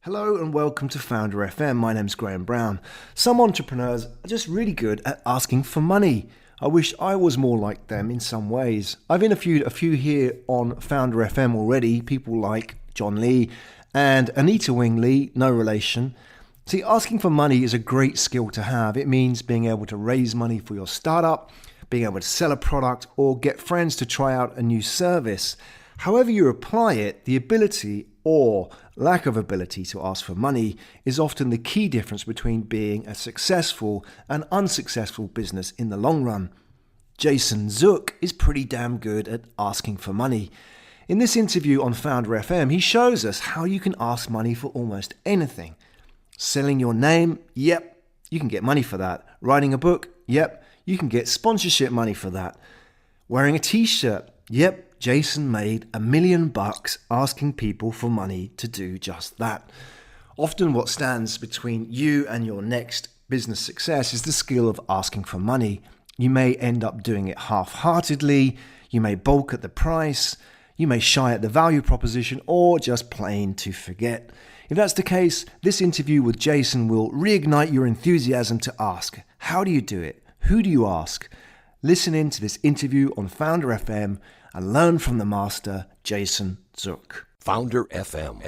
Hello and welcome to Founder FM. My name's Graham Brown. Some entrepreneurs are just really good at asking for money. I wish I was more like them in some ways. I've interviewed a few here on Founder FM already, people like John Lee and Anita Wing Lee, no relation. See, asking for money is a great skill to have. It means being able to raise money for your startup, being able to sell a product, or get friends to try out a new service. However you apply it, the ability or lack of ability to ask for money is often the key difference between being a successful and unsuccessful business in the long run. Jason Zook is pretty damn good at asking for money. In this interview on Founder FM, he shows us how you can ask money for almost anything. Selling your name? Yep, you can get money for that. Writing a book? Yep, you can get sponsorship money for that. Wearing a t-shirt? Yep, Jason made $1 million asking people for money to do just that. Often what stands between you and your next business success is the skill of asking for money. You may end up doing it half-heartedly, you may balk at the price, you may shy at the value proposition, or just plain to forget. If that's the case, this interview with Jason will reignite your enthusiasm to ask. How do you do it? Who do you ask? Listen in to this interview on Founder FM and learn from the master, Jason Zook. Founder FM.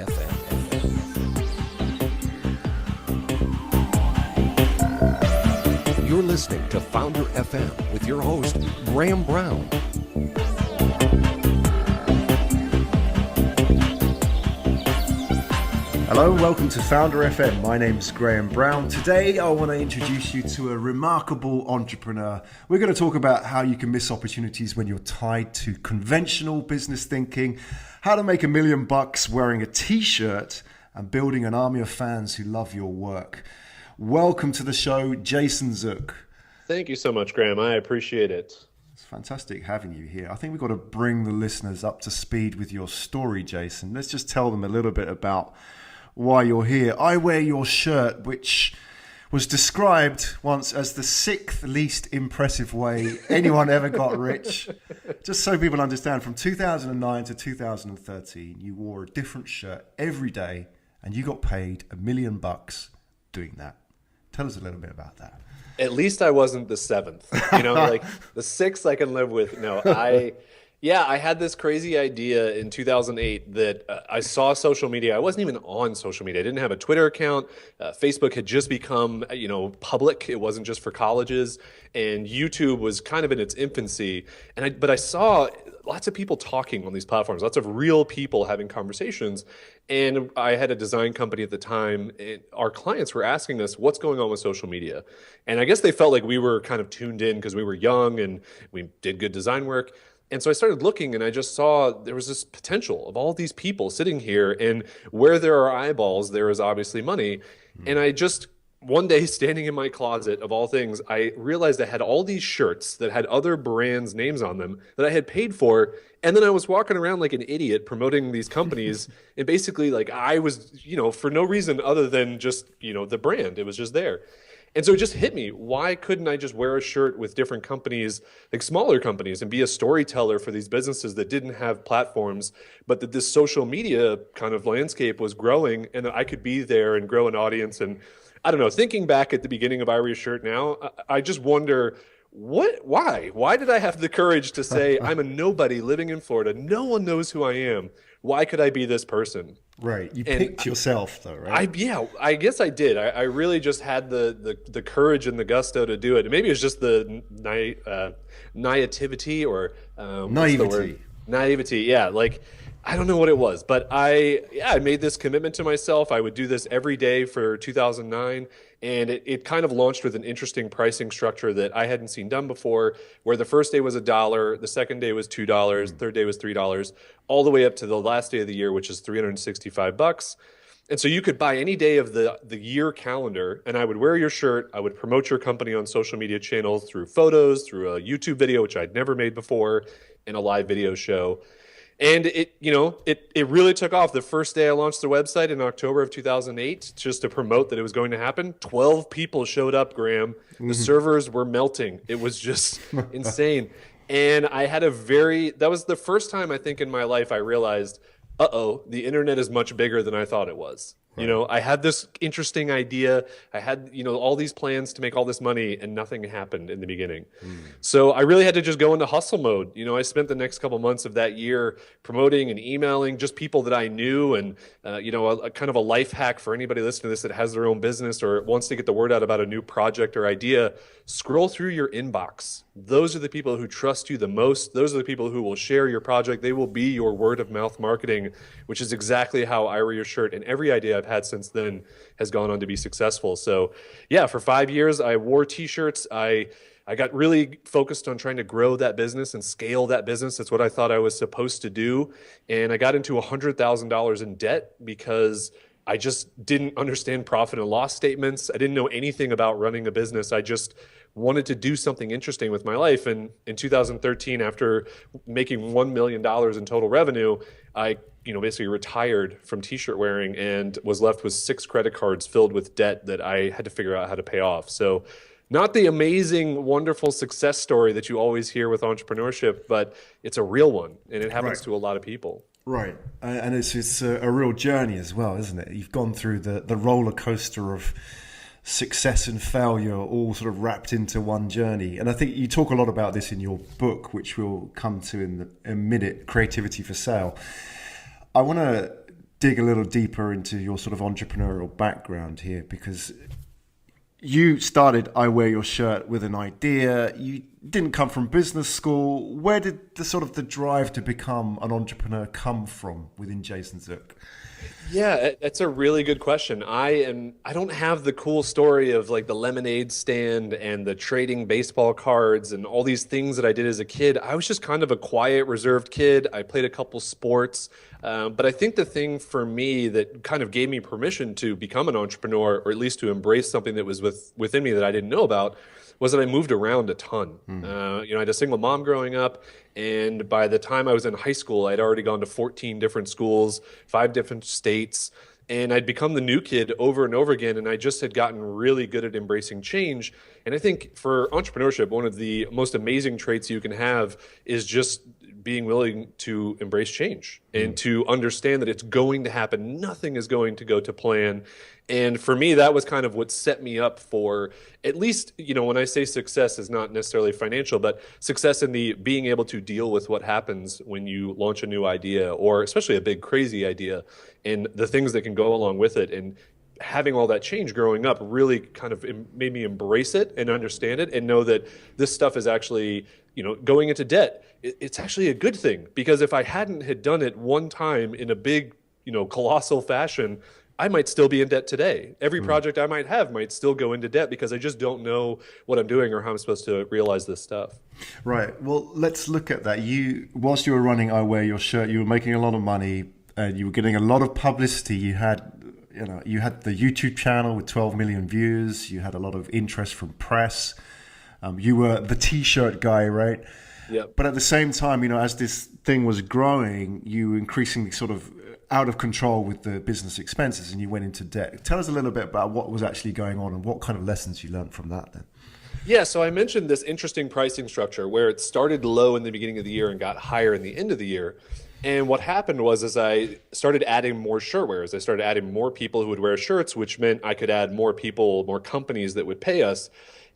You're listening to Founder FM with your host, Graham Brown. Hello and welcome to Founder FM. My name's Graham Brown. Today I want to introduce you to a remarkable entrepreneur. We're going to talk about how you can miss opportunities when you're tied to conventional business thinking, how to make $1 million wearing a t-shirt, and building an army of fans who love your work. Welcome to the show, Jason Zook. Thank you so much, Graham. I appreciate it. It's fantastic having you here. I think we've got to bring the listeners up to speed with your story, Jason. Let's just tell them a little bit about why you're here. I Wear Your Shirt, which was described once as the sixth least impressive way anyone ever got rich. Just so people understand, from 2009 to 2013, you wore a different shirt every day and you got paid $1 million doing that. Tell us a little bit about that. At least I wasn't the seventh. Like the sixth I can live with. I had this crazy idea in 2008 that I saw social media. I wasn't even on social media. I didn't have a Twitter account. Facebook had just become, public. It wasn't just for colleges. And YouTube was kind of in its infancy. But I saw lots of people talking on these platforms, lots of real people having conversations. And I had a design company at the time. And our clients were asking us, what's going on with social media? And I guess they felt like we were kind of tuned in because we were young and we did good design work. And so I started looking and I just saw there was this potential of all these people sitting here, and where there are eyeballs, there is obviously money. And I just, one day standing in my closet of all things, I realized I had all these shirts that had other brands' names on them that I had paid for. And then I was walking around like an idiot promoting these companies. And basically like I was, for no reason other than just, the brand, it was just there. And so it just hit me. Why couldn't I just wear a shirt with different companies, like smaller companies, and be a storyteller for these businesses that didn't have platforms, but that this social media kind of landscape was growing and that I could be there and grow an audience? And I don't know, thinking back at the beginning of IWearYourShirt now, I just wonder, why did I have the courage to say, I'm a nobody living in Florida. No one knows who I am. Why could I be this person? Right. You picked yourself though, right? I guess I did. I really just had the courage and the gusto to do it. And maybe it was just the naivety or naivety. Yeah. Like, I don't know what it was, but I made this commitment to myself. I would do this every day for 2009. And it kind of launched with an interesting pricing structure that I hadn't seen done before, where the first day was $1, the second day was $2, third day was $3, all the way up to the last day of the year, which is $365. And so you could buy any day of the year calendar, and I would wear your shirt. I would promote your company on social media channels through photos, through a YouTube video, which I'd never made before, and a live video show. And it really took off. The first day I launched the website in October of 2008, just to promote that it was going to happen, 12 people showed up, Graham. The servers were melting. It was just insane. And I had that was the first time I think in my life I realized, the internet is much bigger than I thought it was. You know, I had this interesting idea. I had, all these plans to make all this money, and nothing happened in the beginning. So I really had to just go into hustle mode. I spent the next couple months of that year promoting and emailing just people that I knew, and a kind of a life hack for anybody listening to this that has their own business or wants to get the word out about a new project or idea. Scroll through your inbox. Those are the people who trust you the most. Those are the people who will share your project. They will be your word of mouth marketing, which is exactly how I Wear Your Shirt and every idea I've had since then has gone on to be successful. So yeah, for 5 years, I wore t-shirts. I got really focused on trying to grow that business and scale that business. That's what I thought I was supposed to do. And I got into $100,000 in debt because I just didn't understand profit and loss statements. I didn't know anything about running a business. I just wanted to do something interesting with my life. And in 2013, after making $1 million in total revenue, I basically retired from t-shirt wearing and was left with 6 credit cards filled with debt that I had to figure out how to pay off. So not the amazing, wonderful success story that you always hear with entrepreneurship, but it's a real one, and it happens to a lot of people. Right. And it's a real journey as well, isn't it? You've gone through the roller coaster of success and failure all sort of wrapped into one journey. And I think you talk a lot about this in your book, which we'll come to in a minute, Creativity for Sale. I want to dig a little deeper into your sort of entrepreneurial background here, because you started I Wear Your Shirt with an idea. You didn't come from business school. Where did the drive to become an entrepreneur come from within Jason Zook? Yeah, that's a really good question. I don't have the cool story of like the lemonade stand and the trading baseball cards and all these things that I did as a kid. I was just kind of a quiet, reserved kid. I played a couple sports. But I think the thing for me that kind of gave me permission to become an entrepreneur, or at least to embrace something that was within me that I didn't know about, was that I moved around a ton. I had a single mom growing up, and by the time I was in high school, I'd already gone to 14 different schools, 5 different states, and I'd become the new kid over and over again, and I just had gotten really good at embracing change. And I think for entrepreneurship, one of the most amazing traits you can have is just being willing to embrace change and to understand that it's going to happen. Nothing is going to go to plan. And for me, that was kind of what set me up for, at least, when I say success is not necessarily financial, but success in the being able to deal with what happens when you launch a new idea, or especially a big, crazy idea, and the things that can go along with it. And having all that change growing up really kind of made me embrace it and understand it and know that this stuff is actually, going into debt. It's actually a good thing, because if I hadn't had done it one time in a big, colossal fashion, I might still be in debt today. Every project I might have might still go into debt because I just don't know what I'm doing or how I'm supposed to realize this stuff. Right. Well, let's look at that. Whilst you were running I Wear Your Shirt, you were making a lot of money and you were getting a lot of publicity. You had the YouTube channel with 12 million views. You had a lot of interest from press. You were the t-shirt guy, right? Yep. But at the same time, as this thing was growing, you were increasingly sort of out of control with the business expenses and you went into debt. Tell us a little bit about what was actually going on and what kind of lessons you learned from that then. Yeah, so I mentioned this interesting pricing structure where it started low in the beginning of the year and got higher in the end of the year. And what happened was, as I started adding more shirt wearers, I started adding more people who would wear shirts, which meant I could add more people, more companies that would pay us.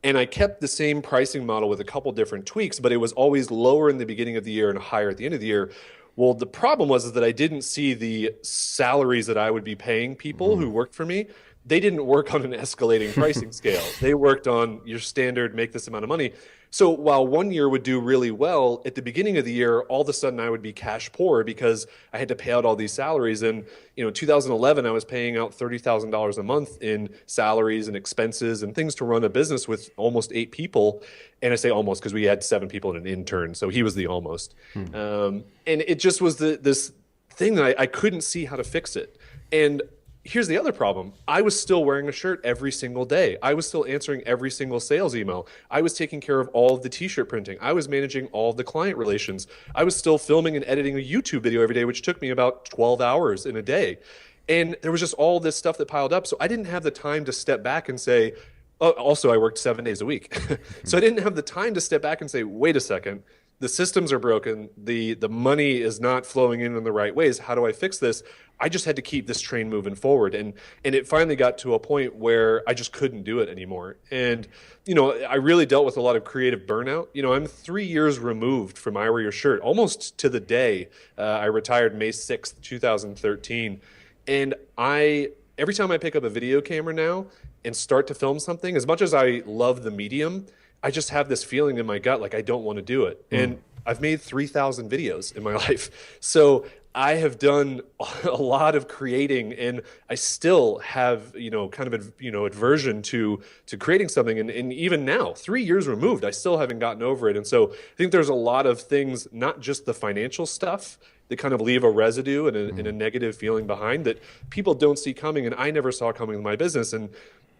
And I kept the same pricing model with a couple different tweaks, but it was always lower in the beginning of the year and higher at the end of the year. Well, the problem was that I didn't see the salaries that I would be paying people who worked for me. They didn't work on an escalating pricing scale. They worked on your standard, make this amount of money. So while one year would do really well, at the beginning of the year, all of a sudden I would be cash poor because I had to pay out all these salaries. And in 2011, I was paying out $30,000 a month in salaries and expenses and things to run a business with almost 8 people. And I say almost because we had 7 people and an intern, so he was the almost. And it just was this thing that I couldn't see how to fix it. And here's the other problem. I was still wearing a shirt every single day. I was still answering every single sales email. I was taking care of all of the t-shirt printing. I was managing all of the client relations. I was still filming and editing a YouTube video every day, which took me about 12 hours in a day. And there was just all this stuff that piled up. So I didn't have the time to step back and say, oh, also I worked 7 days a week. So I didn't have the time to step back and say, wait a second, the systems are broken. The money is not flowing in the right ways. How do I fix this? I just had to keep this train moving forward. And it finally got to a point where I just couldn't do it anymore. And, I really dealt with a lot of creative burnout. I'm 3 years removed from I Wear Your Shirt, almost to the day. I retired May 6th, 2013. And every time I pick up a video camera now and start to film something, as much as I love the medium, I just have this feeling in my gut like I don't want to do it. And I've made 3,000 videos in my life. So I have done a lot of creating, and I still have, kind of, aversion to creating something. And even now, 3 years removed, I still haven't gotten over it. And so I think there's a lot of things, not just the financial stuff, that kind of leave a residue and a negative feeling behind that people don't see coming, and I never saw coming in my business. And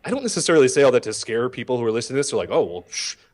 I don't necessarily say all that to scare people who are listening to this. They're like, oh, well,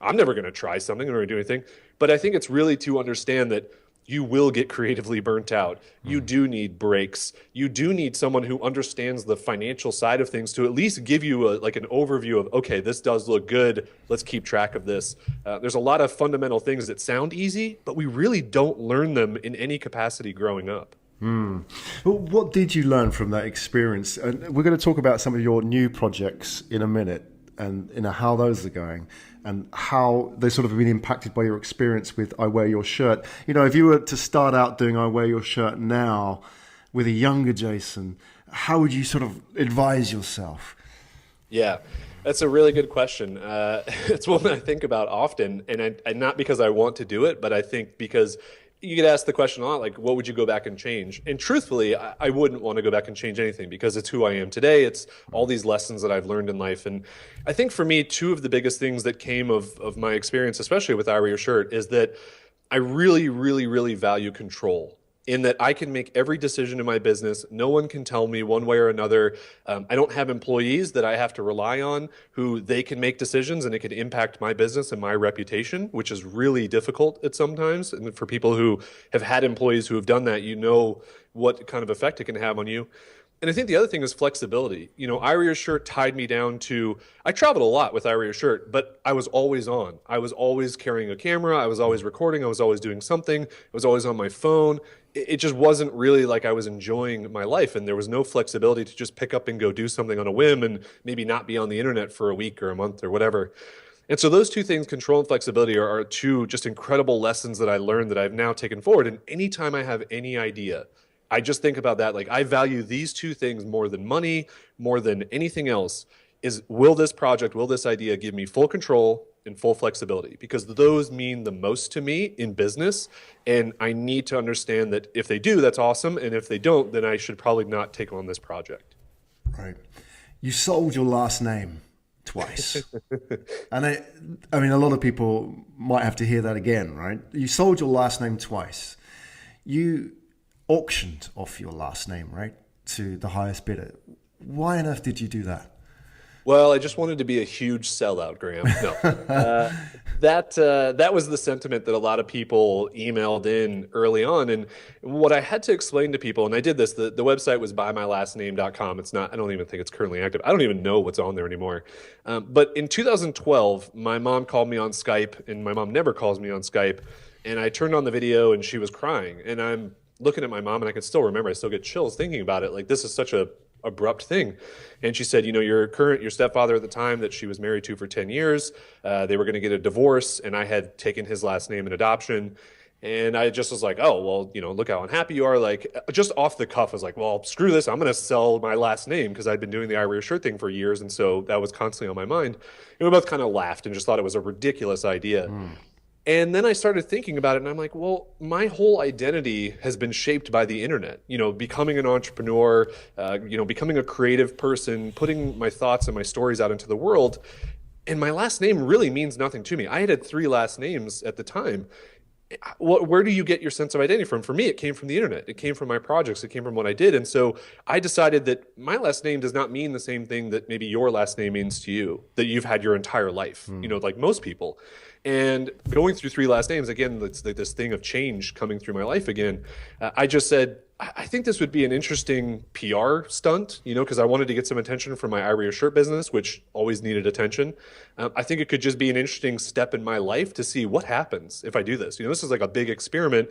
I'm never going to try something or do anything. But I think it's really to understand that you will get creatively burnt out. You do need breaks. You do need someone who understands the financial side of things to at least give you an overview of, okay, this does look good. Let's keep track of this. There's a lot of fundamental things that sound easy, but we really don't learn them in any capacity growing up. Well, what did you learn from that experience? And we're going to talk about some of your new projects in a minute, and how those are going, and how they sort of been impacted by your experience with I Wear Your Shirt. If you were to start out doing I Wear Your Shirt now with a younger Jason, how would you sort of advise yourself? Yeah, that's a really good question. It's one that I think about often, and not because I want to do it, but I think because you get asked the question a lot, like, what would you go back and change? And truthfully, I wouldn't want to go back and change anything because it's who I am today. It's all these lessons that I've learned in life. And I think for me, two of the biggest things that came of my experience, especially with I Wear Your Shirt, is that I really, really, really value control, in that I can make every decision in my business. No one can tell me one way or another. I don't have employees that I have to rely on who they can make decisions, and it can impact my business and my reputation, which is really difficult at sometimes. And for people who have had employees who have done that, what kind of effect it can have on you. And I think the other thing is flexibility. I Wear Your Shirt tied me down to, I traveled a lot with I Wear Your Shirt, but I was always on. I was always carrying a camera. I was always recording. I was always doing something. I was always on my phone. It just wasn't really like I was enjoying my life, and there was no flexibility to just pick up and go do something on a whim and maybe not be on the internet for a week or a month or whatever. And so those two things, control and flexibility, are two just incredible lessons that I learned that I've now taken forward. And anytime I have any idea, I just think about that. Like, I value these two things more than money, more than anything else, is will this project, will this idea give me full control and full flexibility? Because those mean the most to me in business. And I need to understand that if they do, that's awesome. And if they don't, then I should probably not take on this project. Right. You sold your last name twice. And I mean, a lot of people might have to hear that again, right? You sold your last name twice. You auctioned off your last name, right, to the highest bidder. Why on earth did you do that? Well, I just wanted to be a huge sellout, Graham. No, that was the sentiment that a lot of people emailed in early on. And what I had to explain to people, and I did this, the website was buymylastname.com. It's not, I don't even think it's currently active. I don't even know what's on there anymore. But in 2012, my mom called me on Skype, and my mom never calls me on Skype. And I turned on the video, and she was crying. And I'm looking at my mom, and I can still remember, I still get chills thinking about it. Like, this is such a abrupt thing. And she said, your stepfather at the time that she was married to for 10 years, they were going to get a divorce, and I had taken his last name in adoption. And I just was like, oh, well, look how unhappy you are. Like, just off the cuff, I was like, well, screw this. I'm going to sell my last name, because I'd been doing the I Wear Your Shirt thing for years. And so that was constantly on my mind. And we both kind of laughed and just thought it was a ridiculous idea. And then I started thinking about it, and I'm like, well, my whole identity has been shaped by the internet. Becoming an entrepreneur, becoming a creative person, putting my thoughts and my stories out into the world. And my last name really means nothing to me. I had 3 last names at the time. Where do you get your sense of identity from? For me, it came from the internet. It came from my projects. It came from what I did. And so I decided that my last name does not mean the same thing that maybe your last name means to you, that you've had your entire life, like most people. And going through 3 last names, again, it's like this thing of change coming through my life again. I just said, I think this would be an interesting PR stunt, because I wanted to get some attention from my IWearYourShirt business, which always needed attention. I think it could just be an interesting step in my life to see what happens if I do this. This is like a big experiment,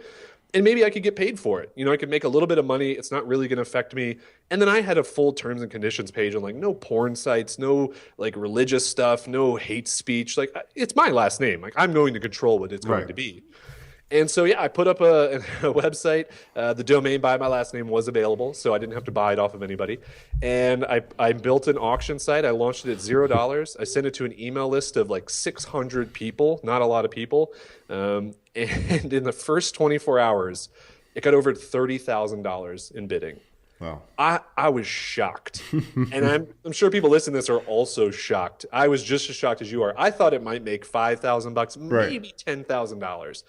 and maybe I could get paid for it. I could make a little bit of money. It's not really going to affect me. And then I had a full terms and conditions page on like no porn sites, no like religious stuff, no hate speech. Like it's my last name. Like I'm going to control what it's going to be. And so, yeah, I put up a website. The domain by my last name was available, so I didn't have to buy it off of anybody. And I built an auction site. I launched it at $0. I sent it to an email list of like 600 people, not a lot of people. And in the first 24 hours, it got over $30,000 in bidding. Wow. I was shocked. And I'm sure people listening to this are also shocked. I was just as shocked as you are. I thought it might make $5,000, maybe $10,000.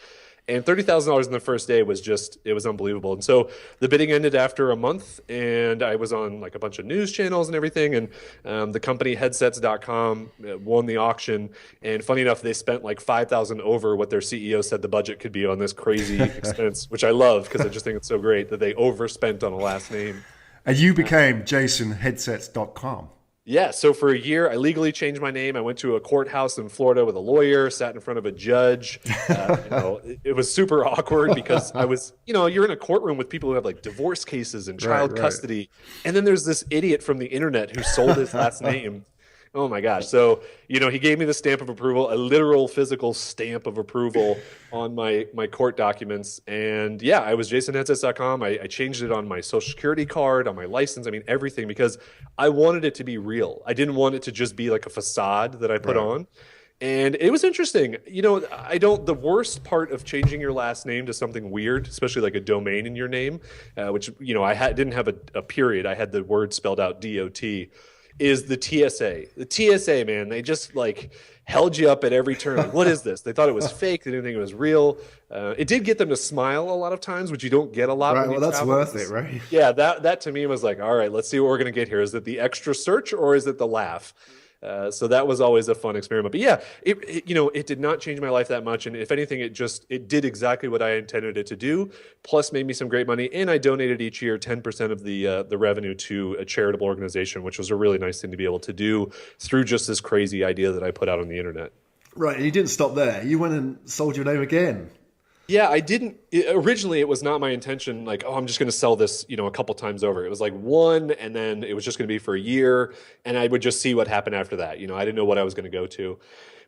And $30,000 in the first day was it was unbelievable. And so the bidding ended after a month, and I was on like a bunch of news channels and everything. And the company headsets.com won the auction. And funny enough, they spent like $5,000 over what their CEO said the budget could be on this crazy expense, which I love because I just think it's so great that they overspent on a last name. And you became JasonHeadsets.com. Yeah, so for a year, I legally changed my name. I went to a courthouse in Florida with a lawyer, sat in front of a judge. It was super awkward because I was, you're in a courtroom with people who have like divorce cases and child custody. And then there's this idiot from the internet who sold his last name. Oh my gosh. So, he gave me the stamp of approval, a literal physical stamp of approval on my court documents. And yeah, I was JasonHeadsets.com. I changed it on my social security card, on my license. I mean, everything, because I wanted it to be real. I didn't want it to just be like a facade that I put on. And it was interesting. The worst part of changing your last name to something weird, especially like a domain in your name, which, didn't have a period. I had the word spelled out DOT. Is the TSA. The TSA, man, they just like held you up at every turn. Like, what is this? They thought it was fake. They didn't think it was real. It did get them to smile a lot of times, which you don't get a lot. Right, well, that's worth it, right? Yeah, that to me was like, all right, let's see what we're going to get here. Is it the extra search or is it the laugh? So that was always a fun experiment. But yeah, it did not change my life that much. And if anything, it did exactly what I intended it to do, plus made me some great money. And I donated each year 10% of the revenue to a charitable organization, which was a really nice thing to be able to do through just this crazy idea that I put out on the internet. Right. And you didn't stop there. You went and sold your name again. Yeah, I didn't. Originally, it was not my intention, like, I'm just going to sell this, a couple times over. It was like one, and then it was just going to be for a year, and I would just see what happened after that. I didn't know what I was going to go to.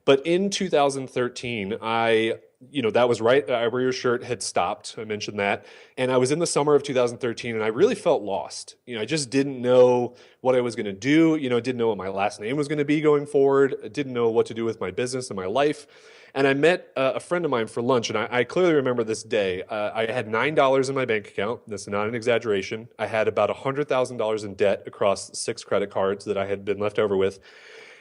But in 2013, that was right. IWearYourShirt had stopped. I mentioned that. And I was in the summer of 2013, and I really felt lost. I just didn't know what I was going to do. Didn't know what my last name was going to be going forward. I didn't know what to do with my business and my life. And I met a friend of mine for lunch, and I clearly remember this day. I had $9 in my bank account. That's not an exaggeration. I had about $100,000 in debt across 6 credit cards that I had been left over with.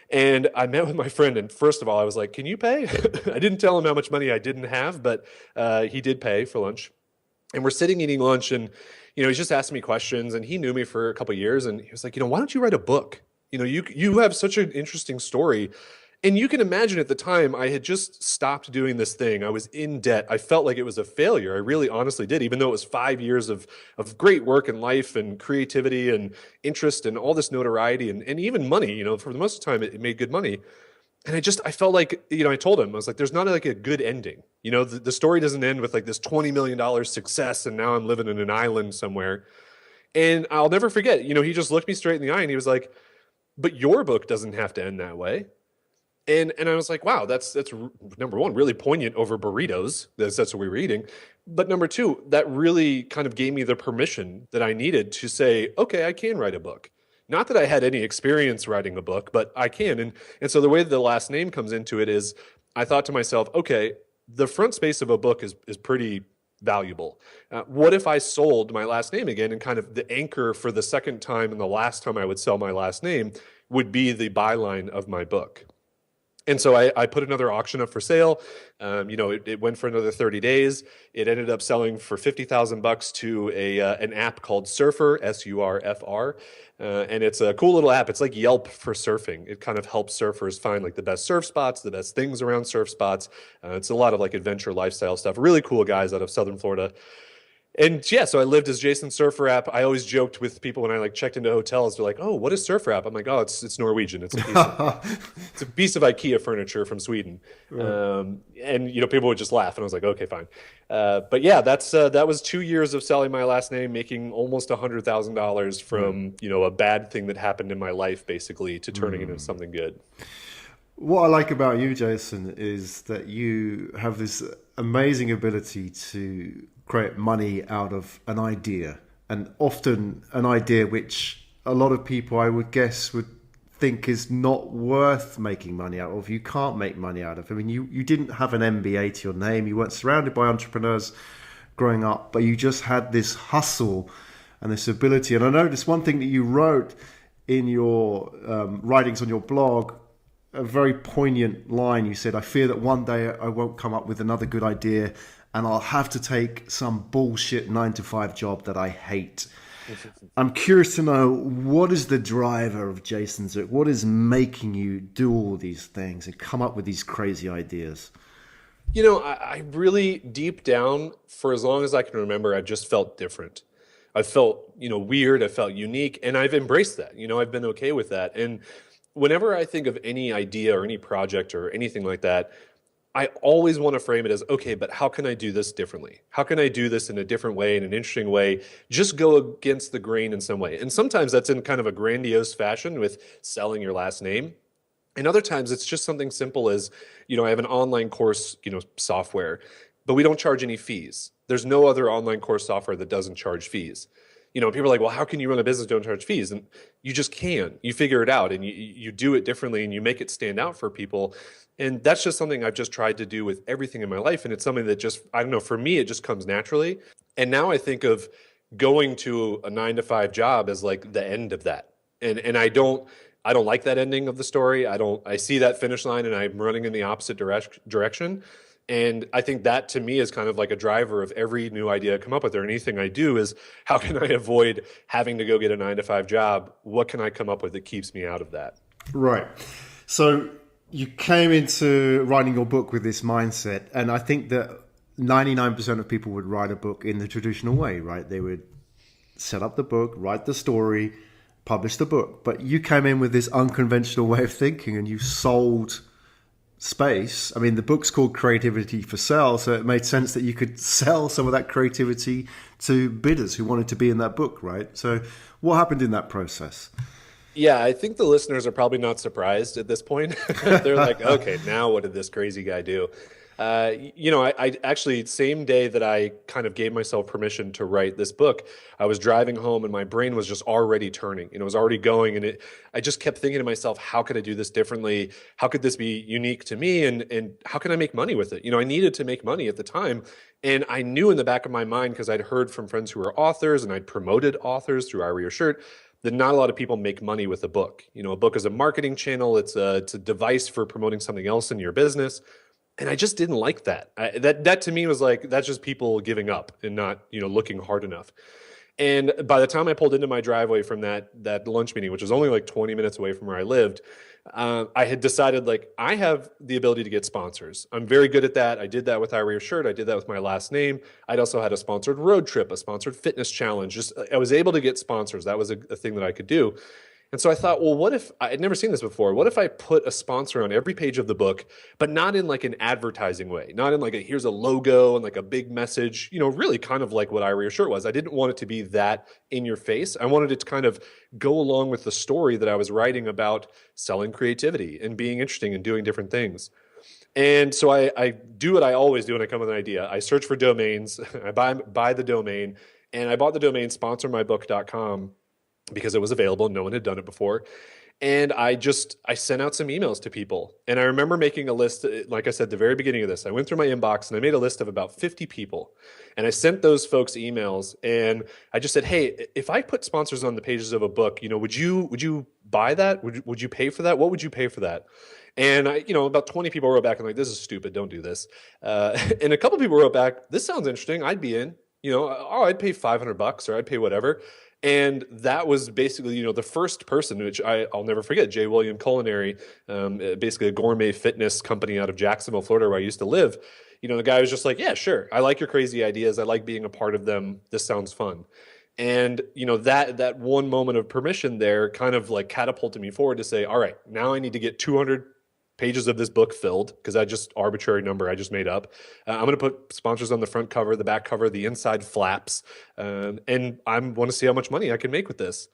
And I met with my friend, and first of all, I was like, can you pay? I didn't tell him how much money I didn't have, but he did pay for lunch. And we're sitting eating lunch, and he's just asking me questions, and he knew me for a couple of years, and he was like, why don't you write a book? You have such an interesting story. And you can imagine at the time, I had just stopped doing this thing. I was in debt. I felt like it was a failure. I really honestly did, even though it was 5 years of great work and life and creativity and interest and all this notoriety and even money. For the most of the time, it made good money. And I felt like, I told him, I was like, there's not like a good ending. The story doesn't end with like this $20 million success and now I'm living in an island somewhere. And I'll never forget, he just looked me straight in the eye and he was like, but your book doesn't have to end that way. And I was like, wow, that's number one, really poignant over burritos. That's what we were eating. But number two, that really kind of gave me the permission that I needed to say, okay, I can write a book. Not that I had any experience writing a book, but I can. And so the way that the last name comes into it is I thought to myself, okay, the front space of a book is pretty valuable. What if I sold my last name again, and kind of the anchor for the second time and the last time I would sell my last name would be the byline of my book. And so I put another auction up for sale. It went for another 30 days. It ended up selling for $50,000 to an app called Surfer, SURFR. And it's a cool little app. It's like Yelp for surfing. It kind of helps surfers find like the best surf spots, the best things around surf spots. It's a lot of like adventure lifestyle stuff. Really cool guys out of Southern Florida. And yeah, so I lived as Jason Surfer App. I always joked with people when I like checked into hotels. They're like, "Oh, what is Surfer App?" I'm like, "Oh, it's Norwegian. It's a piece of IKEA furniture from Sweden." And people would just laugh, and I was like, "Okay, fine." But yeah, that was 2 years of selling my last name, making almost $100,000 from a bad thing that happened in my life, basically, to turning it into something good. What I like about you, Jason, is that you have this amazing ability to create money out of an idea, and often an idea which a lot of people, I would guess, would think is not worth making money out of. You can't make money out of. I mean, you didn't have an MBA to your name. You weren't surrounded by entrepreneurs growing up, but you just had this hustle and this ability. And I noticed one thing that you wrote in your writings on your blog, a very poignant line. You said, "I fear that one day I won't come up with another good idea and I'll have to take some bullshit 9-to-5 job that I hate." I'm curious to know, what is the driver of Jason Zook? What is making you do all these things and come up with these crazy ideas? I really, deep down, for as long as I can remember, I just felt different. I felt, weird. I felt unique, and I've embraced that. I've been okay with that. And whenever I think of any idea or any project or anything like that, I always want to frame it as, okay, but how can I do this differently? How can I do this in a different way, in an interesting way? Just go against the grain in some way. And sometimes that's in kind of a grandiose fashion with selling your last name. And other times it's just something simple as, I have an online course, software, but we don't charge any fees. There's no other online course software that doesn't charge fees. People are like, well, how can you run a business don't charge fees? And you just can. You figure it out, and you do it differently, and you make it stand out for people. And that's just something I've just tried to do with everything in my life. And it's something that just, I don't know, for me, it just comes naturally. And now I think of going to a 9-to-5 job as like the end of that. And I don't like that ending of the story. I see that finish line and I'm running in the opposite direction. And I think that to me is kind of like a driver of every new idea I come up with, or anything I do, is how can I avoid having to go get a 9-to-5 job? What can I come up with that keeps me out of that? Right. So you came into writing your book with this mindset, and I think that 99% of people would write a book in the traditional way, right? They would set up the book, write the story, publish the book. But you came in with this unconventional way of thinking, and you sold space. I mean, the book's called Creativity for Sale, so it made sense that you could sell some of that creativity to bidders who wanted to be in that book, right? So what happened in that process? Yeah, I think the listeners are probably not surprised at this point. They're like, okay, now what did this crazy guy do? I actually, same day that I kind of gave myself permission to write this book, I was driving home and my brain was just already turning. It was already going, and I just kept thinking to myself, how could I do this differently? How could this be unique to me? And how can I make money with it? I needed to make money at the time. And I knew in the back of my mind, because I'd heard from friends who were authors and I'd promoted authors through IWearYourShirt, that not a lot of people make money with a book. A book is a marketing channel. It's a device for promoting something else in your business. And I just didn't like that. That to me was like, that's just people giving up and not, looking hard enough. And by the time I pulled into my driveway from that lunch meeting, which was only like 20 minutes away from where I lived, I had decided, like, I have the ability to get sponsors. I'm very good at that. I did that with IWearYourShirt. I did that with my last name. I'd also had a sponsored road trip, a sponsored fitness challenge. I was able to get sponsors. That was a thing that I could do. And so I thought, well, what if, I'd never seen this before, what if I put a sponsor on every page of the book, but not in like an advertising way, not in like here's a logo and like a big message, really kind of like what IWearYourShirt was. I didn't want it to be that in your face. I wanted it to kind of go along with the story that I was writing about selling creativity and being interesting and doing different things. And so I do what I always do when I come with an idea. I search for domains, I buy the domain, and I bought the domain sponsormybook.com because it was available. No one had done it before. And I sent out some emails to people. And I remember making a list, like I said, at the very beginning of this, I went through my inbox and I made a list of about 50 people. And I sent those folks emails and I just said, hey, if I put sponsors on the pages of a book, would you buy that? Would you pay for that? What would you pay for that? And about 20 people wrote back and like, this is stupid. Don't do this. And a couple people wrote back, this sounds interesting. I'd be in, I'd pay $500 or I'd pay whatever. And that was basically, the first person, which I'll never forget, J. William Culinary, basically a gourmet fitness company out of Jacksonville, Florida, where I used to live. The guy was just like, yeah, sure. I like your crazy ideas. I like being a part of them. This sounds fun. And, that one moment of permission there kind of like catapulted me forward to say, all right, now I need to get 200 pages of this book filled, because I just arbitrary number I just made up. I'm going to put sponsors on the front cover, the back cover, the inside flaps, and I want to see how much money I can make with this.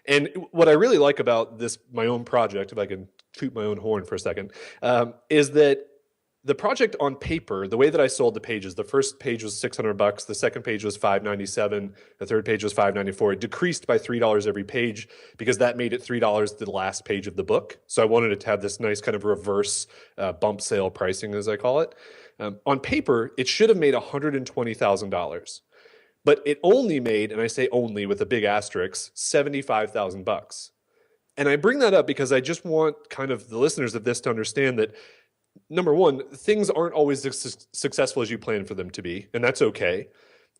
And what I really like about this, my own project, if I can toot my own horn for a second, is that the project on paper, the way that I sold the pages, the first page was $600, the second page was $597, the third page was $594. It decreased by $3 every page because that made it $3 to the last page of the book. So I wanted it to have this nice kind of reverse bump sale pricing, as I call it. On paper, it should have made $120,000, but it only made, and I say only with a big asterisk, $75,000. And I bring that up because I just want kind of the listeners of this to understand that, number one, things aren't always as successful as you plan for them to be, and that's okay.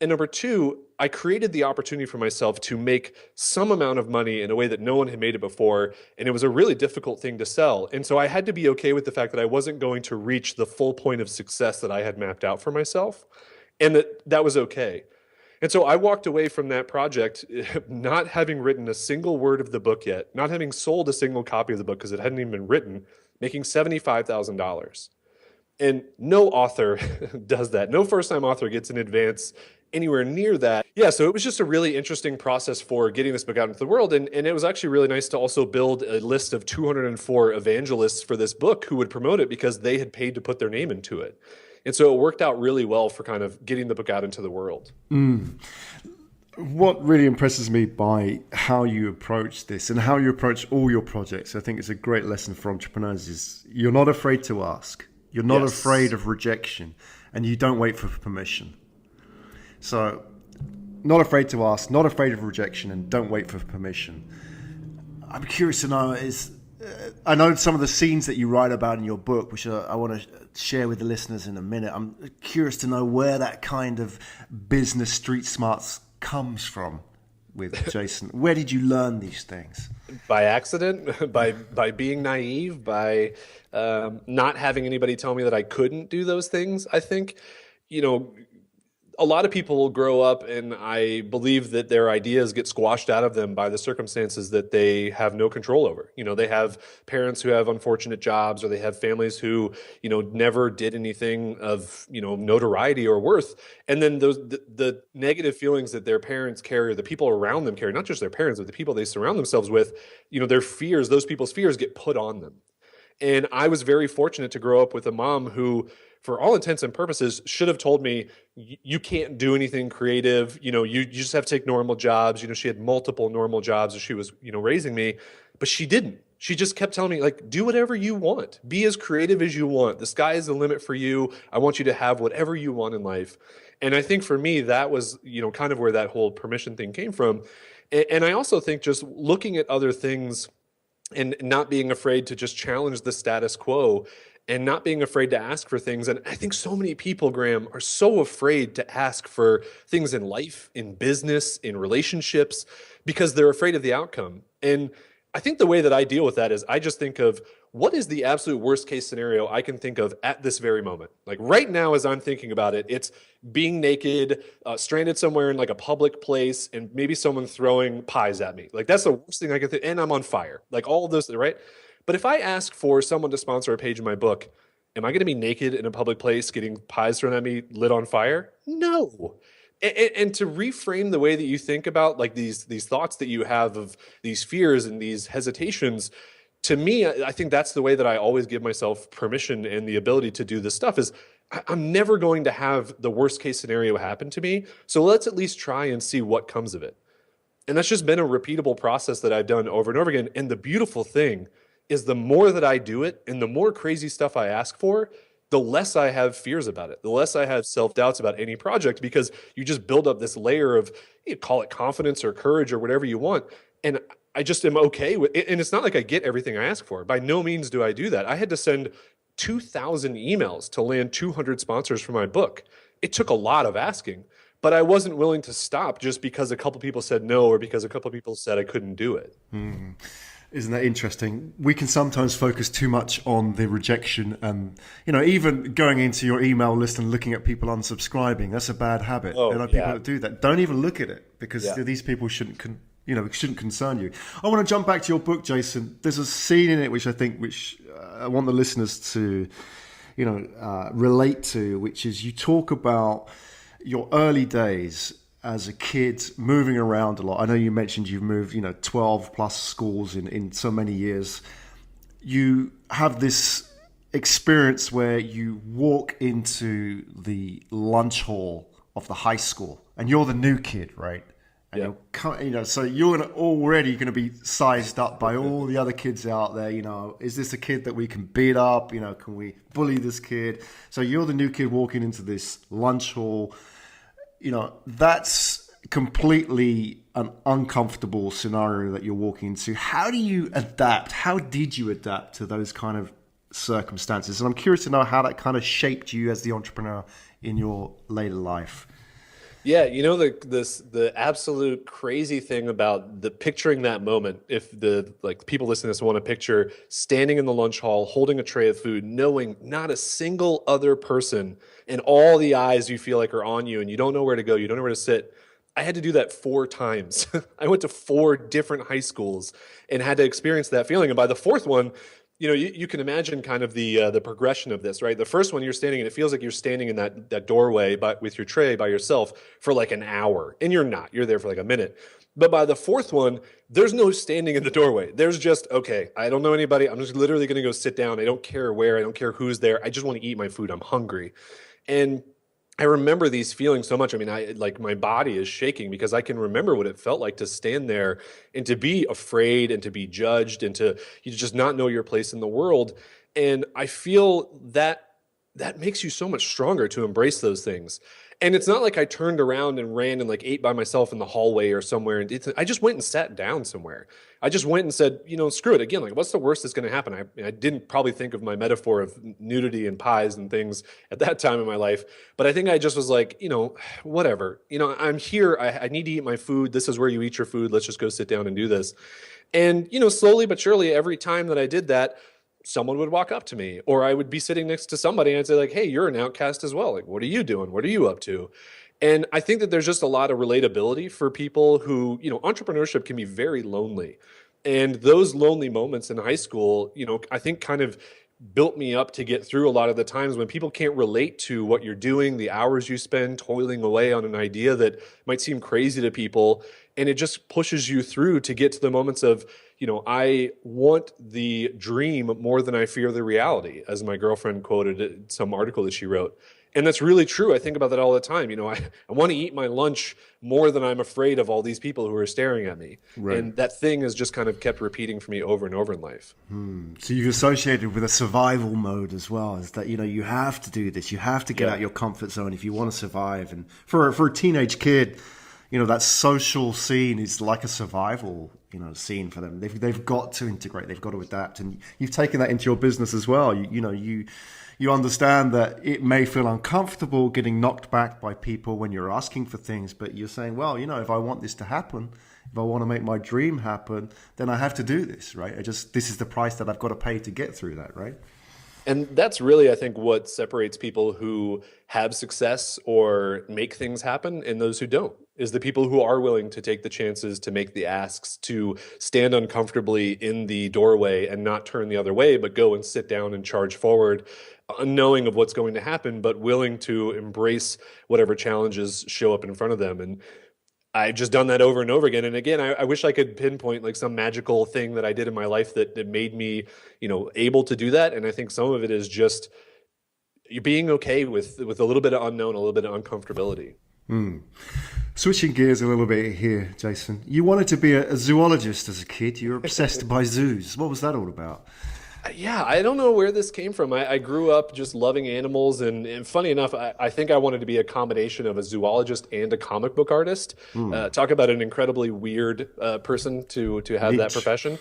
And number two, I created the opportunity for myself to make some amount of money in a way that no one had made it before, and it was a really difficult thing to sell. And so I had to be okay with the fact that I wasn't going to reach the full point of success that I had mapped out for myself, and that was okay. And so I walked away from that project not having written a single word of the book yet, not having sold a single copy of the book because it hadn't even been written, making $75,000. And no author does that. No first-time author gets in advance anywhere near that. Yeah, so it was just a really interesting process for getting this book out into the world. And it was actually really nice to also build a list of 204 evangelists for this book who would promote it because they had paid to put their name into it. And so it worked out really well for kind of getting the book out into the world. What really impresses me by how you approach this and how you approach all your projects, I think it's a great lesson for entrepreneurs, is you're not afraid to ask. You're not afraid of rejection, and you don't wait for permission. So, not afraid to ask, not afraid of rejection, and don't wait for permission. I'm curious to know I know some of the scenes that you write about in your book, which I want to share with the listeners in a minute. I'm curious to know where that kind of business street smarts comes from with Jason. Where did you learn these things? By accident, by being naive, by not having anybody tell me that I couldn't do those things. I think, a lot of people grow up, and I believe that their ideas get squashed out of them by the circumstances that they have no control over. They have parents who have unfortunate jobs, or they have families who, never did anything of, notoriety or worth. And then the negative feelings that their parents carry, or the people around them carry, not just their parents, but the people they surround themselves with, their fears, those people's fears get put on them. And I was very fortunate to grow up with a mom who, for all intents and purposes, should have told me, you can't do anything creative. You just have to take normal jobs. She had multiple normal jobs as she was, raising me, but she didn't. She just kept telling me, like, do whatever you want. Be as creative as you want. The sky is the limit for you. I want you to have whatever you want in life. And I think for me, that was, kind of where that whole permission thing came from. And I also think just looking at other things and not being afraid to just challenge the status quo, and not being afraid to ask for things. And I think so many people, Graham, are so afraid to ask for things in life, in business, in relationships, because they're afraid of the outcome. And I think the way that I deal with that is I just think of, what is the absolute worst case scenario I can think of at this very moment? Like right now, as I'm thinking about it, it's being naked, stranded somewhere in like a public place, and maybe someone throwing pies at me. Like that's the worst thing I can think. And I'm on fire. Like all of this, right? But if I ask for someone to sponsor a page in my book, am I going to be naked in a public place getting pies thrown at me, lit on fire? No. And to reframe the way that you think about like these thoughts that you have of these fears and these hesitations, to me, I think that's the way that I always give myself permission and the ability to do this stuff is I'm never going to have the worst case scenario happen to me. So let's at least try and see what comes of it. And that's just been a repeatable process that I've done over and over again. And the beautiful thing is the more that I do it and the more crazy stuff I ask for, the less I have fears about it, the less I have self-doubts about any project, because you just build up this layer of, you call it confidence or courage or whatever you want. And I just am okay with it. And it's not like I get everything I ask for. By no means do I do that. I had to send 2,000 emails to land 200 sponsors for my book. It took a lot of asking, but I wasn't willing to stop just because a couple people said no, or because a couple people said I couldn't do it. Isn't that interesting? We can sometimes focus too much on the rejection and, even going into your email list and looking at people unsubscribing. That's a bad habit. Oh, There are people yeah. that do that. Don't even look at it, because these people shouldn't concern you. I want to jump back to your book, Jason. There's a scene in it which I want the listeners to, relate to, which is you talk about your early days as a kid, moving around a lot. I know you mentioned you've moved, 12 plus schools in so many years. You have this experience where you walk into the lunch hall of the high school and you're the new kid, right? And so you're already going to be sized up by all the other kids out there. Is this a kid that we can beat up? Can we bully this kid? So you're the new kid walking into this lunch hall. That's completely an uncomfortable scenario that you're walking into. How do you adapt? How did you adapt to those kind of circumstances? And I'm curious to know how that kind of shaped you as the entrepreneur in your later life. Yeah, the absolute crazy thing about the picturing that moment, if the people listening to this want to picture standing in the lunch hall, holding a tray of food, knowing not a single other person and all the eyes you feel like are on you, and you don't know where to go, you don't know where to sit. I had to do that 4 times. I went to 4 different high schools and had to experience that feeling. And by the 4th one, you can imagine kind of the progression of this, right? The first one, you're standing and it feels like you're standing in that doorway with your tray by yourself for like an hour, and you're not. You're there for like a minute. But by the 4th one, there's no standing in the doorway. There's just, okay, I don't know anybody. I'm just literally going to go sit down. I don't care where. I don't care who's there. I just want to eat my food. I'm hungry. And I remember these feelings so much. I mean, my body is shaking because I can remember what it felt like to stand there and to be afraid and to be judged and to just not know your place in the world. And I feel that makes you so much stronger to embrace those things. And it's not like I turned around and ran and ate by myself in the hallway or somewhere. And I just went and sat down somewhere. I just went and said, screw it. Again, what's the worst that's going to happen? I didn't probably think of my metaphor of nudity and pies and things at that time in my life. But I think I just was like, whatever. I'm here. I need to eat my food. This is where you eat your food. Let's just go sit down and do this. And, slowly but surely, every time that I did that, someone would walk up to me, or I would be sitting next to somebody and I'd say hey, you're an outcast as well. What are you doing? What are you up to? And I think that there's just a lot of relatability for people who, entrepreneurship can be very lonely. And those lonely moments in high school, I think kind of built me up to get through a lot of the times when people can't relate to what you're doing, the hours you spend toiling away on an idea that might seem crazy to people. And it just pushes you through to get to the moments of, I want the dream more than I fear the reality, as my girlfriend quoted in some article that she wrote. And that's really true. I think about that all the time. I want to eat my lunch more than I'm afraid of all these people who are staring at me. Right. And that thing has just kind of kept repeating for me over and over in life. So you've associated with a survival mode as well, is that, you have to do this. You have to get out your comfort zone if you want to survive. And for a teenage kid, that social scene is like a survival, scene for them. They've got to integrate. They've got to adapt. And you've taken that into your business as well. You understand that it may feel uncomfortable getting knocked back by people when you're asking for things, but you're saying, well, if I want this to happen, if I want to make my dream happen, then I have to do this, right? This is the price that I've got to pay to get through that, right? And that's really, I think, what separates people who have success or make things happen and those who don't, is the people who are willing to take the chances, to make the asks, to stand uncomfortably in the doorway and not turn the other way, but go and sit down and charge forward, unknowing of what's going to happen, but willing to embrace whatever challenges show up in front of them. And I've just done that over and over again. And again, I wish I could pinpoint some magical thing that I did in my life that made me, able to do that. And I think some of it is just you being okay with a little bit of unknown, a little bit of uncomfortability. Switching gears a little bit here, Jason. You wanted to be a zoologist as a kid. You were obsessed by zoos. What was that all about? Yeah, I don't know where this came from. I grew up just loving animals, and funny enough, I think I wanted to be a combination of a zoologist and a comic book artist. Talk about an incredibly weird person to have that profession.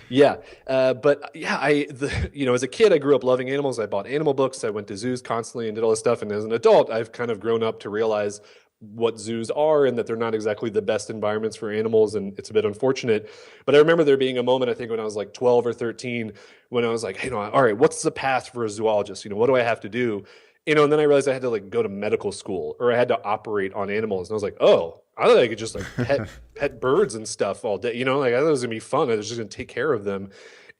Yeah, but yeah, as a kid, I grew up loving animals. I bought animal books. I went to zoos constantly and did all this stuff. And as an adult, I've kind of grown up to realize what zoos are and that they're not exactly the best environments for animals, and it's a bit unfortunate. But I remember there being a moment, I think when I was like 12 or 13, when I was like, hey, all right, what's the path for a zoologist? What do I have to do? And then I realized I had to like go to medical school, or I had to operate on animals. And I was like, oh, I thought I could just like pet birds and stuff all day. Like I thought it was gonna be fun. I was just gonna take care of them.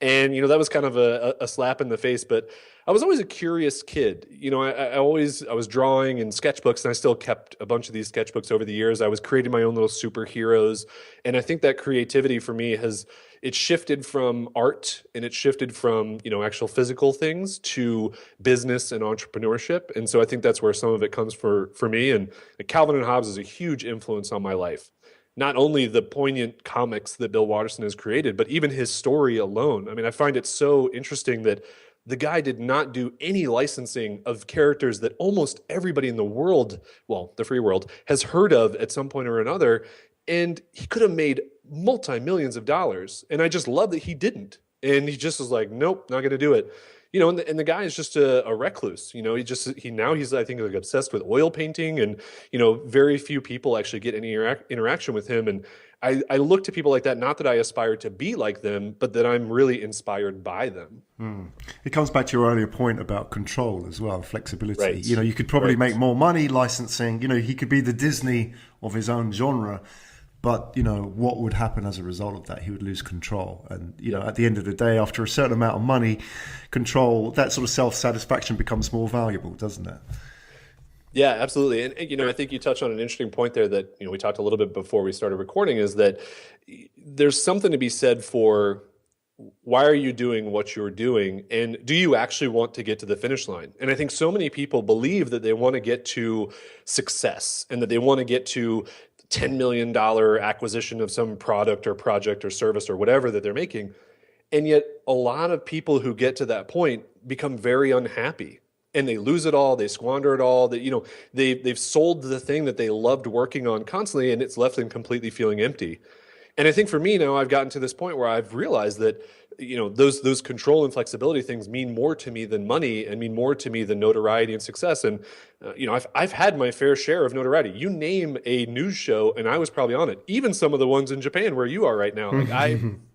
And, that was kind of a slap in the face, but I was always a curious kid. I was drawing in sketchbooks, and I still kept a bunch of these sketchbooks over the years. I was creating my own little superheroes. And I think that creativity for me it shifted from art, and it shifted from, actual physical things to business and entrepreneurship. And so I think that's where some of it comes for me. And Calvin and Hobbes is a huge influence on my life. Not only the poignant comics that Bill Watterson has created, but even his story alone. I mean, I find it so interesting that the guy did not do any licensing of characters that almost everybody in the world, well, the free world, has heard of at some point or another. And he could have made multi-millions of dollars. And I just love that he didn't. And he just was like, nope, not going to do it. And the guy is just a recluse. He's I think like obsessed with oil painting, and very few people actually get any interaction with him. And I look to people like that, not that I aspire to be like them, but that I'm really inspired by them. It comes back to your earlier point about control as well, flexibility. Right. You could probably make more money licensing. He could be the Disney of his own genre. But, what would happen as a result of that? He would lose control. And, at the end of the day, after a certain amount of money, control, that sort of self-satisfaction becomes more valuable, doesn't it? Yeah, absolutely. And, I think you touched on an interesting point there that, we talked a little bit before we started recording, is that there's something to be said for why are you doing what you're doing? And do you actually want to get to the finish line? And I think so many people believe that they want to get to success, and that they want to get to $10 million acquisition of some product or project or service or whatever that they're making. And yet a lot of people who get to that point become very unhappy, and they lose it all. They squander it all. That, they've sold the thing that they loved working on constantly, and it's left them completely feeling empty. And I think for me now, I've gotten to this point where I've realized that, those control and flexibility things mean more to me than money, and mean more to me than notoriety and success. And, I've had my fair share of notoriety. You name a news show, and I was probably on it. Even some of the ones in Japan where you are right now. Like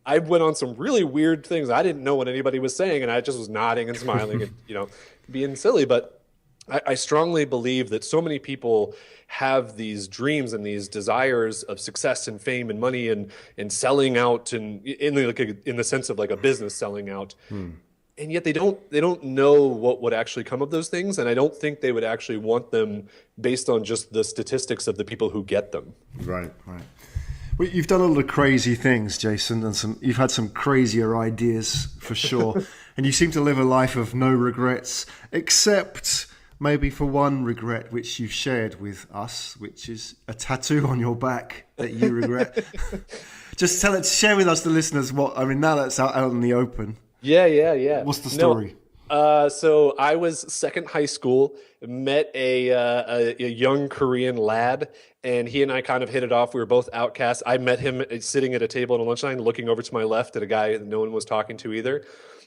I went on some really weird things. I didn't know what anybody was saying, and I just was nodding and smiling and, being silly. But I strongly believe that so many people have these dreams and these desires of success and fame and money and selling out, and in the sense of like a business selling out. And yet they don't know what would actually come of those things, and I don't think they would actually want them based on just the statistics of the people who get them. Right. Well, you've done a lot of crazy things, Jason, and you've had some crazier ideas for sure. And you seem to live a life of no regrets, except maybe for one regret which you've shared with us, which is a tattoo on your back that you regret. Just share with us, the listeners, now that's out in the open. Yeah. What's the story? So I was second high school, met a young Korean lad, and he and I kind of hit it off. We were both outcasts. I met him sitting at a table at a lunchtime, looking over to my left at a guy that no one was talking to either.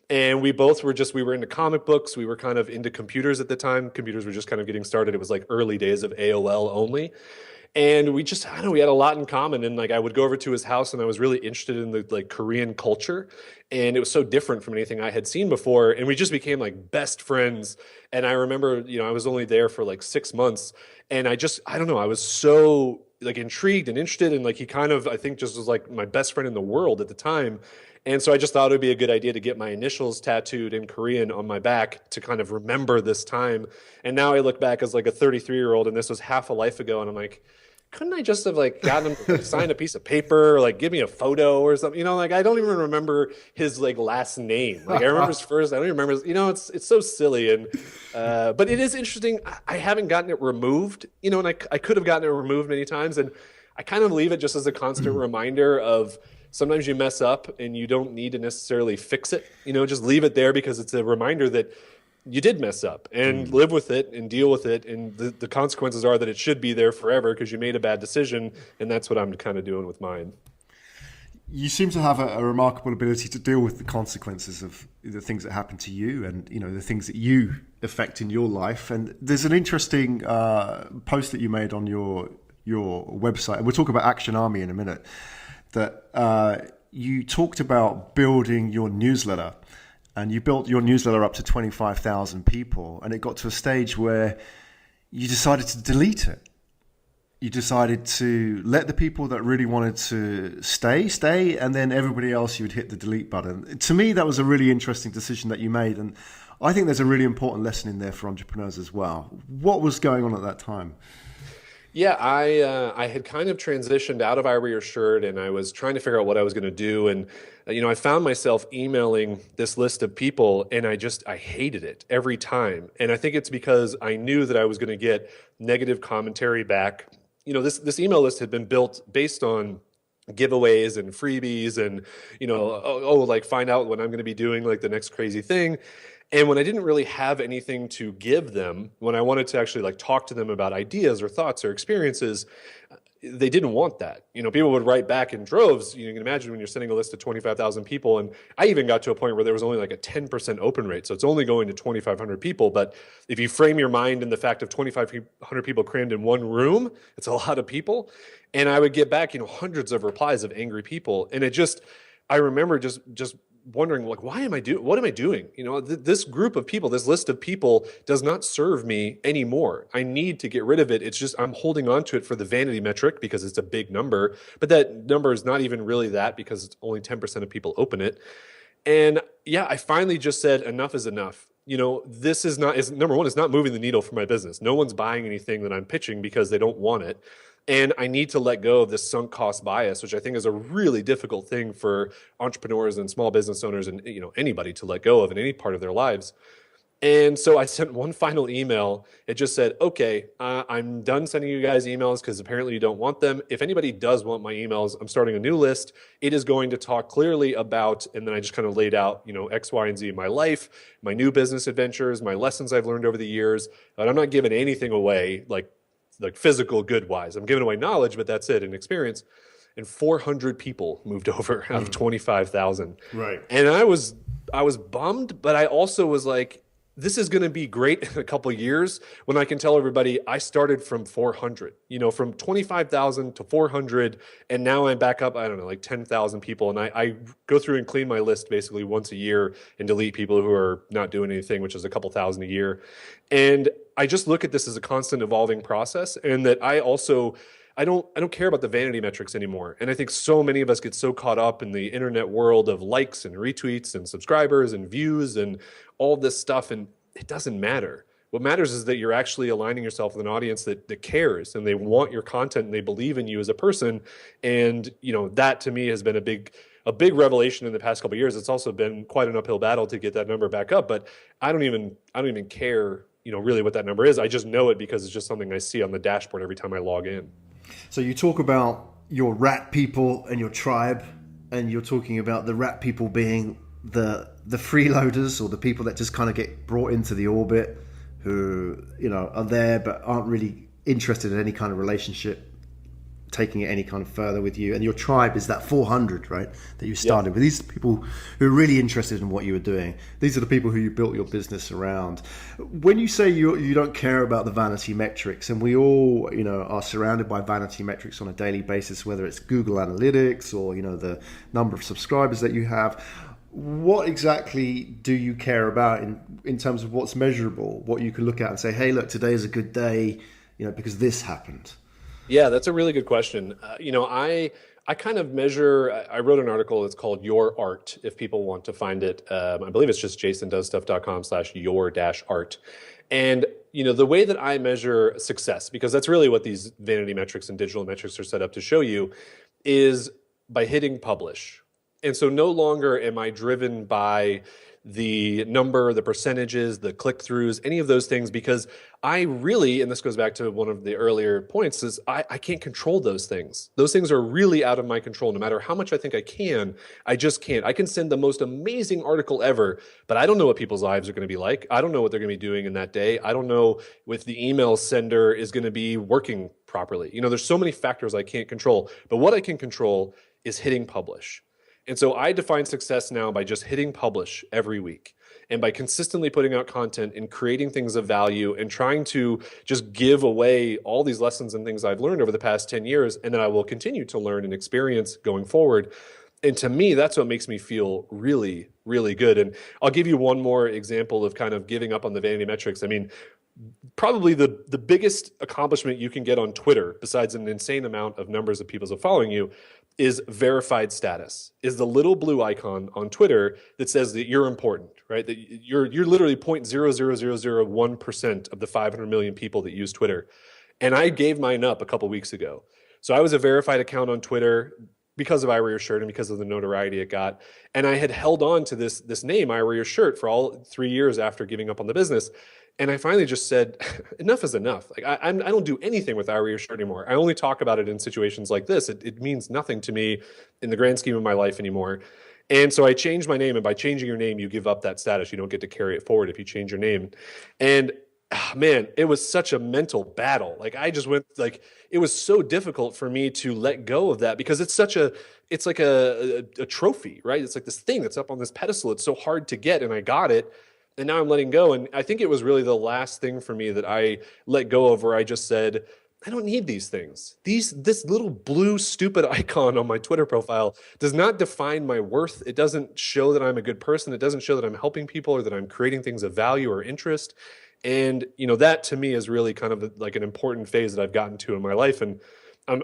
And we both were we were into comic books. We were kind of into computers at the time. Computers were just kind of getting started. It was like early days of AOL only. And we had a lot in common. And like, I would go over to his house, and I was really interested in the like Korean culture. And it was so different from anything I had seen before. And we just became like best friends. And I remember, I was only there for like 6 months. And I was so like intrigued and interested. And like, he kind of, I think, just was like my best friend in the world at the time. And so I just thought it would be a good idea to get my initials tattooed in Korean on my back to kind of remember this time. And now I look back as like a 33-year-old, and this was half a life ago. And I'm like, couldn't I just have like gotten him to sign a piece of paper, or like give me a photo or something? Like I don't even remember his like last name. Like I remember his first. I don't even remember his, it's so silly. And but it is interesting. I haven't gotten it removed. And I could have gotten it removed many times. And I kind of leave it just as a constant reminder of sometimes you mess up and you don't need to necessarily fix it. Just leave it there, because it's a reminder that you did mess up, and live with it and deal with it. And the consequences are that it should be there forever because you made a bad decision. And that's what I'm kind of doing with mine. you seem to have a remarkable ability to deal with the consequences of the things that happen to you, and the things that you affect in your life. And there's an interesting post that you made on your website, and we'll talk about Action Army in a minute, that you talked about building your newsletter, and you built your newsletter up to 25,000 people, and it got to a stage where you decided to delete it. You decided to let the people that really wanted to stay, and then everybody else you would hit the delete button. To me, that was a really interesting decision that you made, and I think there's a really important lesson in there for entrepreneurs as well. What was going on at that time? Yeah, I had kind of transitioned out of IWearYourShirt, and I was trying to figure out what I was going to do. And, I found myself emailing this list of people, and I hated it every time. And I think it's because I knew that I was going to get negative commentary back. This email list had been built based on giveaways and freebies and, like find out when I'm going to be doing like the next crazy thing. And when I didn't really have anything to give them, when I wanted to actually like talk to them about ideas or thoughts or experiences, they didn't want that. People would write back in droves. You can imagine when you're sending a list of 25,000 people. And I even got to a point where there was only like a 10% open rate. So it's only going to 2,500 people. But if you frame your mind in the fact of 2,500 people crammed in one room, it's a lot of people. And I would get back, hundreds of replies of angry people. And I remember just wondering, like, what am I doing? This group of people, this list of people does not serve me anymore. I need to get rid of it. It's just, I'm holding on to it for the vanity metric because it's a big number, but that number is not even really that because it's only 10% of people open it. And yeah, I finally just said, enough is enough. This is number one, it's not moving the needle for my business. No one's buying anything that I'm pitching because they don't want it. And I need to let go of this sunk cost bias, which I think is a really difficult thing for entrepreneurs and small business owners and anybody to let go of in any part of their lives. And so I sent one final email. It just said, okay, I'm done sending you guys emails because apparently you don't want them. If anybody does want my emails, I'm starting a new list. It is going to talk clearly about, and then I just kind of laid out, X, Y, and Z in my life, my new business adventures, my lessons I've learned over the years. But I'm not giving anything away, like physical good wise. I'm giving away knowledge, but that's it, and experience. And 400 people moved over out of 25,000. Right. And I was bummed, but I also was like, this is going to be great in a couple of years when I can tell everybody I started from 400, from 25,000 to 400. And now I'm back up, I don't know, like 10,000 people. And I go through and clean my list basically once a year and delete people who are not doing anything, which is a couple thousand a year. And I just look at this as a constant evolving process, and that I don't care about the vanity metrics anymore. And I think so many of us get so caught up in the internet world of likes and retweets and subscribers and views and all this stuff. And it doesn't matter. What matters is that you're actually aligning yourself with an audience that cares, and they want your content, and they believe in you as a person. And, that to me has been a big revelation in the past couple of years. It's also been quite an uphill battle to get that number back up, but I don't even care, really what that number is. I just know it because it's just something I see on the dashboard every time I log in. So you talk about your rat people and your tribe, and you're talking about the rat people being the freeloaders, or the people that just kind of get brought into the orbit, who are there but aren't really interested in any kind of relationship, taking it any kind of further with you. And your tribe is that 400, right, that you started with. These are the people who are really interested in what you were doing. These are the people who you built your business around. When you say you don't care about the vanity metrics, and we all are surrounded by vanity metrics on a daily basis, whether it's Google Analytics or the number of subscribers that you have, what exactly do you care about in terms of what's measurable, what you can look at and say, hey, look, today is a good day, because this happened? Yeah, that's a really good question. I kind of measure, I wrote an article, it's called Your Art, if people want to find it. I believe it's just jasondoesstuff.com/your-art. And, the way that I measure success, because that's really what these vanity metrics and digital metrics are set up to show you, is by hitting publish. And so no longer am I driven by the number, the percentages, the click-throughs, any of those things, because I really, and this goes back to one of the earlier points, is I can't control those things. Those things are really out of my control. No matter how much I think I can, I just can't. I can send the most amazing article ever, but I don't know what people's lives are going to be like. I don't know what they're going to be doing in that day. I don't know if the email sender is going to be working properly. There's so many factors I can't control, but what I can control is hitting publish. And so I define success now by just hitting publish every week and by consistently putting out content and creating things of value and trying to just give away all these lessons and things I've learned over the past 10 years and that I will continue to learn and experience going forward. And to me, that's what makes me feel really, really good. And I'll give you one more example of kind of giving up on the vanity metrics. I mean, probably the biggest accomplishment you can get on Twitter, besides an insane amount of numbers of people following you, is verified status, is the little blue icon on Twitter that says that you're important, right? That you're literally 0.00001% of the 500 million people that use Twitter. And I gave mine up a couple weeks ago. So I was a verified account on Twitter because of IWearYourShirt and because of the notoriety it got. And I had held on to this name, IWearYourShirt, for all 3 years after giving up on the business. And I finally just said, enough is enough. Like I don't do anything with IWearYourShirt anymore. I only talk about it in situations like this. It means nothing to me in the grand scheme of my life anymore. And so I changed my name. And by changing your name, you give up that status. You don't get to carry it forward if you change your name. And man, it was such a mental battle. Like I just went like, it was so difficult for me to let go of that because it's like a trophy, right? It's like this thing that's up on this pedestal. It's so hard to get, and I got it. And now I'm letting go. And I think it was really the last thing for me that I let go of, where I just said, I don't need these things. This little blue stupid icon on my Twitter profile does not define my worth. It doesn't show that I'm a good person. It doesn't show that I'm helping people or that I'm creating things of value or interest. And, that to me is really kind of like an important phase that I've gotten to in my life. And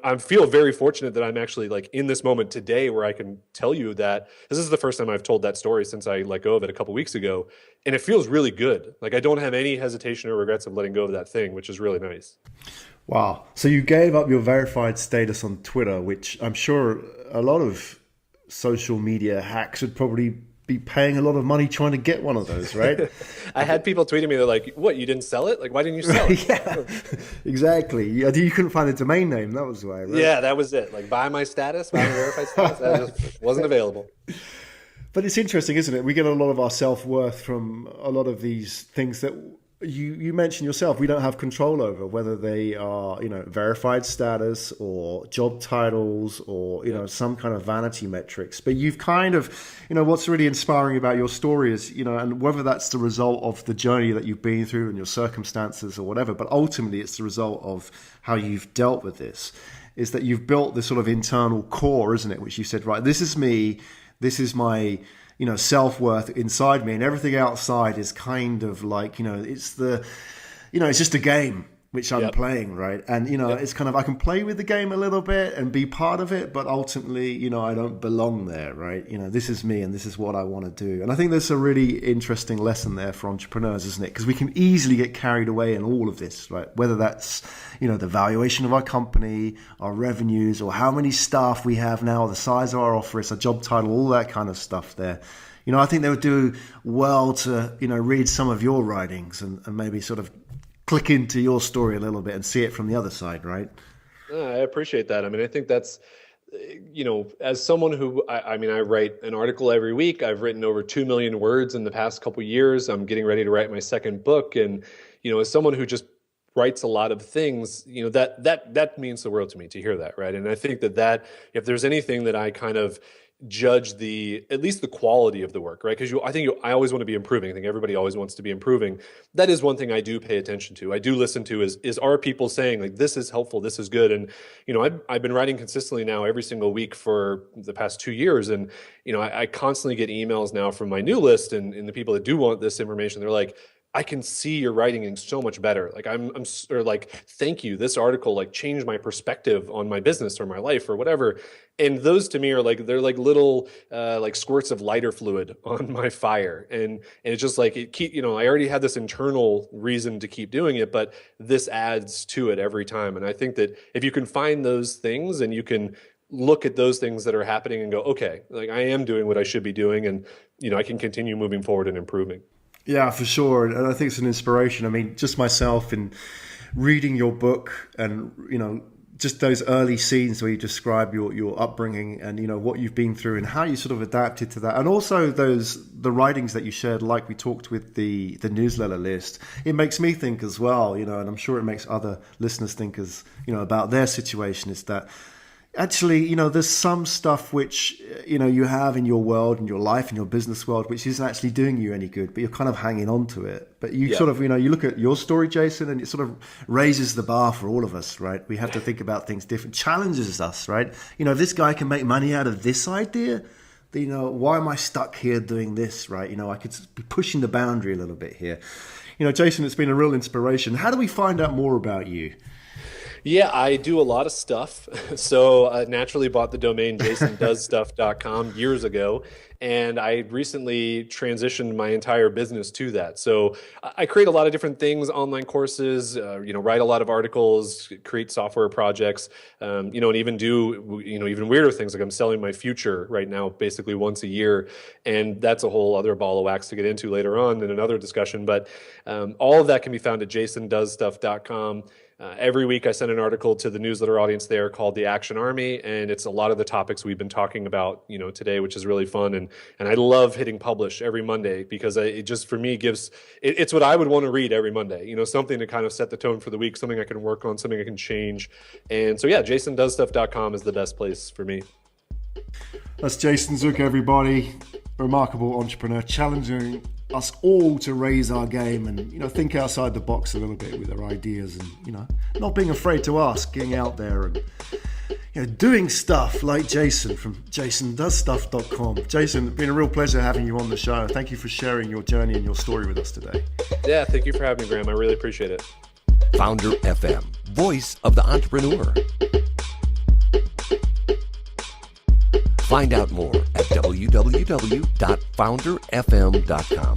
I feel very fortunate that I'm actually like in this moment today where I can tell you that this is the first time I've told that story since I let go of it a couple weeks ago. And it feels really good. Like I don't have any hesitation or regrets of letting go of that thing, which is really nice. Wow. So you gave up your verified status on Twitter, which I'm sure a lot of social media hacks would probably be paying a lot of money trying to get one of those, right? I had people tweeting me, they're like, what, you didn't sell it? Like, why didn't you sell it? Yeah, exactly. You couldn't find a domain name. That was why, right? Yeah, that was it. Like, buy my status, buy my verified status. That just wasn't available. But it's interesting, isn't it? We get a lot of our self-worth from a lot of these things that you mentioned yourself, we don't have control over, whether they are, verified status or job titles or, some kind of vanity metrics. But you've kind of, what's really inspiring about your story is, and whether that's the result of the journey that you've been through and your circumstances or whatever, but ultimately it's the result of how you've dealt with this, is that you've built this sort of internal core, isn't it? Which you said, right, this is me, this is my self-worth inside me, and everything outside is kind of like, it's just a game which I'm playing, right? And, it's kind of, I can play with the game a little bit and be part of it, but ultimately, I don't belong there, right? This is me and this is what I want to do. And I think there's a really interesting lesson there for entrepreneurs, isn't it? Because we can easily get carried away in all of this, right? Whether that's, the valuation of our company, our revenues, or how many staff we have now, the size of our office, our job title, all that kind of stuff there. I think they would do well to, read some of your writings and maybe sort of click into your story a little bit and see it from the other side, right? I appreciate that. I mean, I think that's, as someone who, I write an article every week. I've written over 2 million words in the past couple of years. I'm getting ready to write my second book. And, as someone who just writes a lot of things, that means the world to me to hear that, right? And I think that if there's anything that I kind of judge at least the quality of the work, right? Because I always want to be improving. I think everybody always wants to be improving. That is one thing I do pay attention to. I do listen to is are people saying like, this is helpful, this is good. And, I've been writing consistently now every single week for the past 2 years. And, I constantly get emails now from my new list and the people that do want this information. They're like, I can see your writing is so much better. Like or like, thank you. This article like changed my perspective on my business or my life or whatever. And those to me are like, they're like little like squirts of lighter fluid on my fire. And it's just like, I already had this internal reason to keep doing it, but this adds to it every time. And I think that if you can find those things and you can look at those things that are happening and go, okay, like I am doing what I should be doing. And, I can continue moving forward and improving. Yeah, for sure. And I think it's an inspiration. I mean, just myself in reading your book and, just those early scenes where you describe your upbringing and, what you've been through and how you sort of adapted to that. And also the writings that you shared, like we talked with the newsletter list, it makes me think as well, and I'm sure it makes other listeners think about their situation, is that actually, there's some stuff which, you have in your world, in your life, in your business world, which isn't actually doing you any good, but you're kind of hanging on to it. But you sort of, you look at your story, Jason, and it sort of raises the bar for all of us, right? We have to think about things different, challenges us, right? If this guy can make money out of this idea, why am I stuck here doing this, right? I could be pushing the boundary a little bit here. Jason, it's been a real inspiration. How do we find out more about you? Yeah, I do a lot of stuff. So I naturally bought the domain jasondoesstuff.com years ago, and I recently transitioned my entire business to that. So I create a lot of different things, online courses, write a lot of articles, create software projects, and even do, even weirder things. Like I'm selling my future right now, basically once a year. And that's a whole other ball of wax to get into later on in another discussion. But all of that can be found at jasondoesstuff.com. Every week I send an article to the newsletter audience there called The Action Army, and it's a lot of the topics we've been talking about, today, which is really fun. And I love hitting publish every Monday because it just, for me, it's what I would want to read every Monday, something to kind of set the tone for the week, something I can work on, something I can change. And so, yeah, jasondoesstuff.com is the best place for me. That's Jason Zook, everybody. A remarkable entrepreneur, challenging us all to raise our game and think outside the box a little bit with our ideas, and not being afraid to ask, getting out there and doing stuff like Jason from jasondoesstuff.com. Jason, it's been a real pleasure having you on the show. Thank you for sharing your journey and your story with us today. Yeah, thank you for having me, Graham. I really appreciate it. Founder FM, voice of the entrepreneur. Find out more at www.founderfm.com.